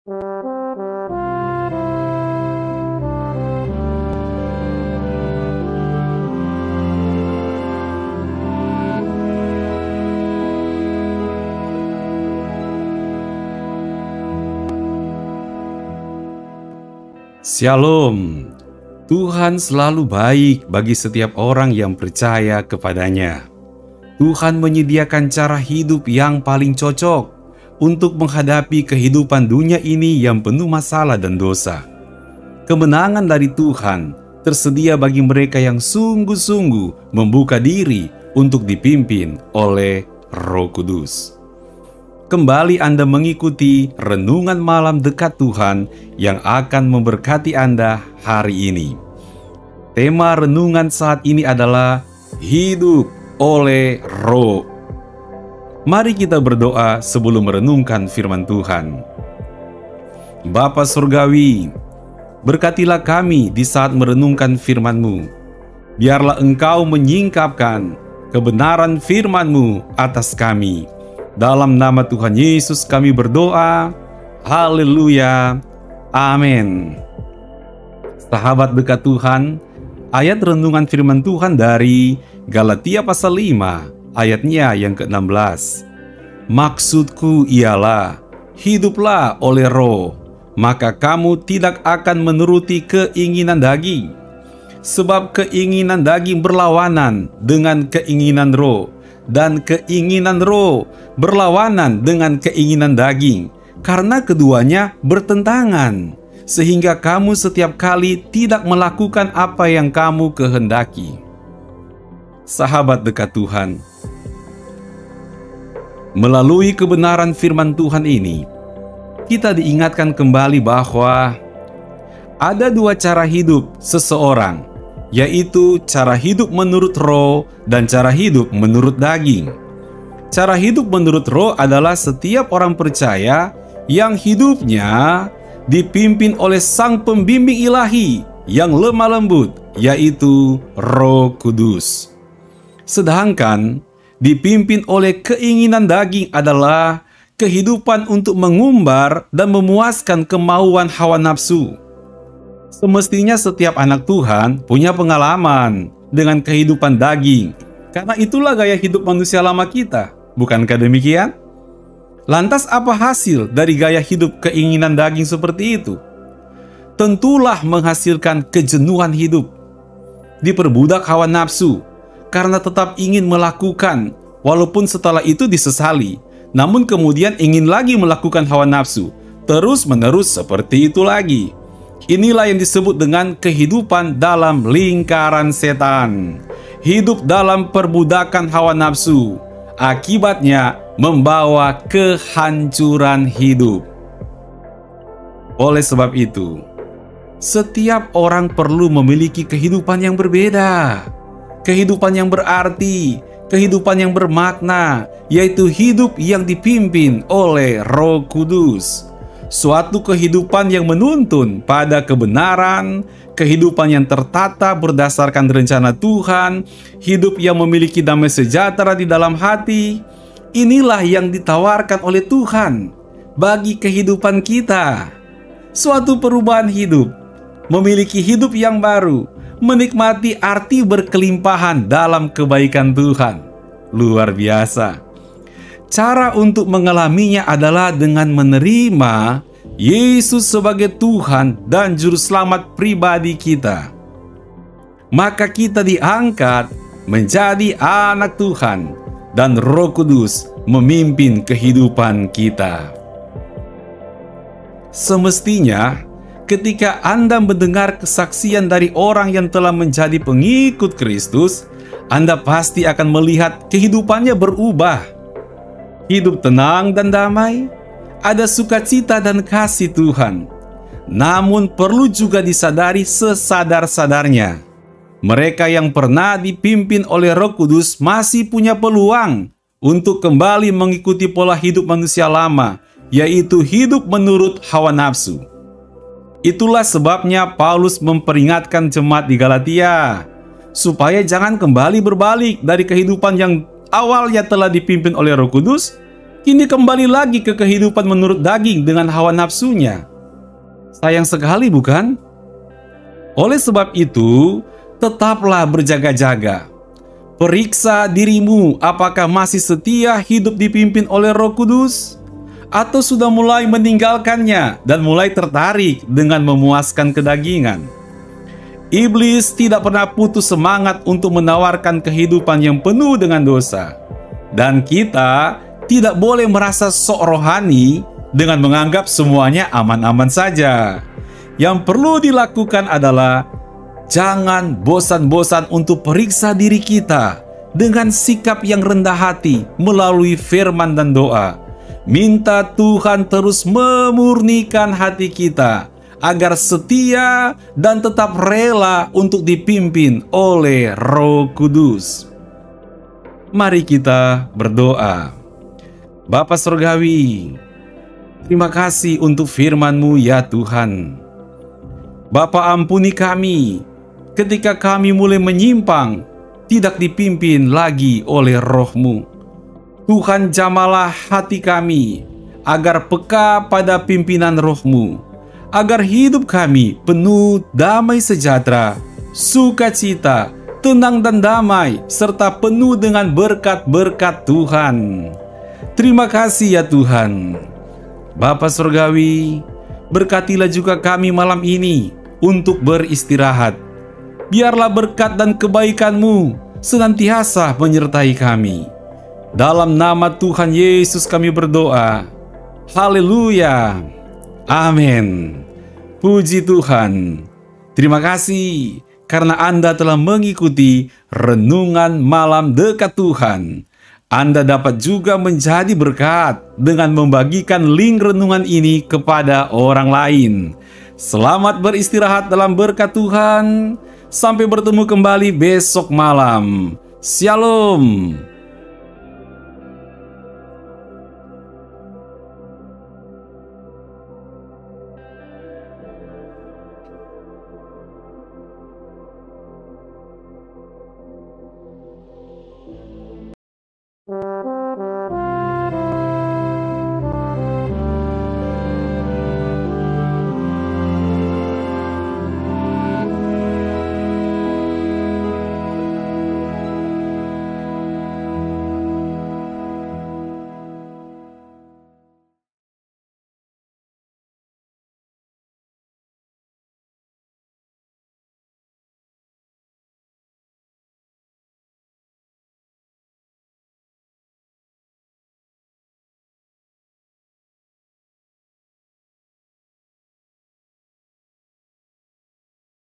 Shalom. Tuhan selalu baik bagi setiap orang yang percaya kepadanya. Tuhan menyediakan cara hidup yang paling cocok untuk menghadapi kehidupan dunia ini yang penuh masalah dan dosa. Kemenangan dari Tuhan tersedia bagi mereka yang sungguh-sungguh membuka diri untuk dipimpin oleh Roh Kudus. Kembali Anda mengikuti renungan malam dekat Tuhan yang akan memberkati Anda hari ini. Tema renungan saat ini adalah hidup oleh Roh. Mari kita berdoa sebelum merenungkan firman Tuhan. Bapa Surgawi, berkatilah kami di saat merenungkan firman-Mu. Biarlah Engkau menyingkapkan kebenaran firman-Mu atas kami. Dalam nama Tuhan Yesus kami berdoa. Haleluya. Amin. Sahabat dekat Tuhan, ayat renungan firman Tuhan dari Galatia pasal 5 ayatnya yang ke-16. Maksudku ialah, hiduplah oleh Roh, maka kamu tidak akan menuruti keinginan daging. Sebab keinginan daging berlawanan dengan keinginan Roh, dan keinginan Roh berlawanan dengan keinginan daging, karena keduanya bertentangan, sehingga kamu setiap kali tidak melakukan apa yang kamu kehendaki. Sahabat dekat Tuhan, melalui kebenaran firman Tuhan ini, kita diingatkan kembali bahwa ada dua cara hidup seseorang, yaitu cara hidup menurut Roh dan cara hidup menurut daging. Cara hidup menurut Roh adalah setiap orang percaya yang hidupnya dipimpin oleh Sang Pembimbing Ilahi yang lemah lembut, yaitu Roh Kudus. Sedangkan dipimpin oleh keinginan daging adalah kehidupan untuk mengumbar dan memuaskan kemauan hawa nafsu. Semestinya setiap anak Tuhan punya pengalaman dengan kehidupan daging, karena itulah gaya hidup manusia lama kita, bukankah demikian? Lantas apa hasil dari gaya hidup keinginan daging seperti itu? Tentulah menghasilkan kejenuhan hidup, diperbudak hawa nafsu, karena tetap ingin melakukan, walaupun setelah itu disesali, namun kemudian ingin lagi melakukan hawa nafsu, terus-menerus seperti itu lagi. Inilah yang disebut dengan kehidupan dalam lingkaran setan. Hidup dalam perbudakan hawa nafsu, akibatnya membawa kehancuran hidup. Oleh sebab itu, setiap orang perlu memiliki kehidupan yang berbeda, kehidupan yang berarti, kehidupan yang bermakna, yaitu hidup yang dipimpin oleh Roh Kudus. Suatu kehidupan yang menuntun pada kebenaran, kehidupan yang tertata berdasarkan rencana Tuhan, hidup yang memiliki damai sejahtera di dalam hati. Inilah yang ditawarkan oleh Tuhan bagi kehidupan kita. Suatu perubahan hidup, memiliki hidup yang baru, menikmati arti berkelimpahan dalam kebaikan Tuhan. Luar biasa. Cara untuk mengalaminya adalah dengan menerima Yesus sebagai Tuhan dan Juru Selamat pribadi kita. Maka kita diangkat menjadi anak Tuhan dan Roh Kudus memimpin kehidupan kita. Semestinya, ketika Anda mendengar kesaksian dari orang yang telah menjadi pengikut Kristus, Anda pasti akan melihat kehidupannya berubah. Hidup tenang dan damai, ada sukacita dan kasih Tuhan. Namun perlu juga disadari sesadar-sadarnya, mereka yang pernah dipimpin oleh Roh Kudus masih punya peluang untuk kembali mengikuti pola hidup manusia lama, yaitu hidup menurut hawa nafsu. Itulah sebabnya Paulus memperingatkan jemaat di Galatia, supaya jangan kembali berbalik dari kehidupan yang awalnya telah dipimpin oleh Roh Kudus kini kembali lagi ke kehidupan menurut daging dengan hawa nafsunya. Sayang sekali, bukan? Oleh sebab itu, tetaplah berjaga-jaga. Periksa dirimu apakah masih setia hidup dipimpin oleh Roh Kudus, atau sudah mulai meninggalkannya dan mulai tertarik dengan memuaskan kedagingan. Iblis tidak pernah putus semangat untuk menawarkan kehidupan yang penuh dengan dosa. Dan kita tidak boleh merasa sok rohani dengan menganggap semuanya aman-aman saja. Yang perlu dilakukan adalah jangan bosan-bosan untuk periksa diri kita dengan sikap yang rendah hati melalui firman dan doa. Minta Tuhan terus memurnikan hati kita agar setia dan tetap rela untuk dipimpin oleh Roh Kudus. Mari kita berdoa. Bapa Surgawi, terima kasih untuk firman-Mu ya Tuhan. Bapa, ampuni kami ketika kami mulai menyimpang, tidak dipimpin lagi oleh Roh-Mu. Tuhan, jamalah hati kami agar peka pada pimpinan Roh-Mu, agar hidup kami penuh damai sejahtera, sukacita, tenang dan damai, serta penuh dengan berkat-berkat Tuhan. Terima kasih ya Tuhan. Bapa Surgawi, berkatilah juga kami malam ini untuk beristirahat. Biarlah berkat dan kebaikan-Mu senantiasa menyertai kami. Dalam nama Tuhan Yesus kami berdoa. Haleluya. Amin. Puji Tuhan. Terima kasih karena Anda telah mengikuti Renungan Malam Dekat Tuhan. Anda dapat juga menjadi berkat dengan membagikan link renungan ini kepada orang lain. Selamat beristirahat dalam berkat Tuhan. Sampai bertemu kembali besok malam. Shalom.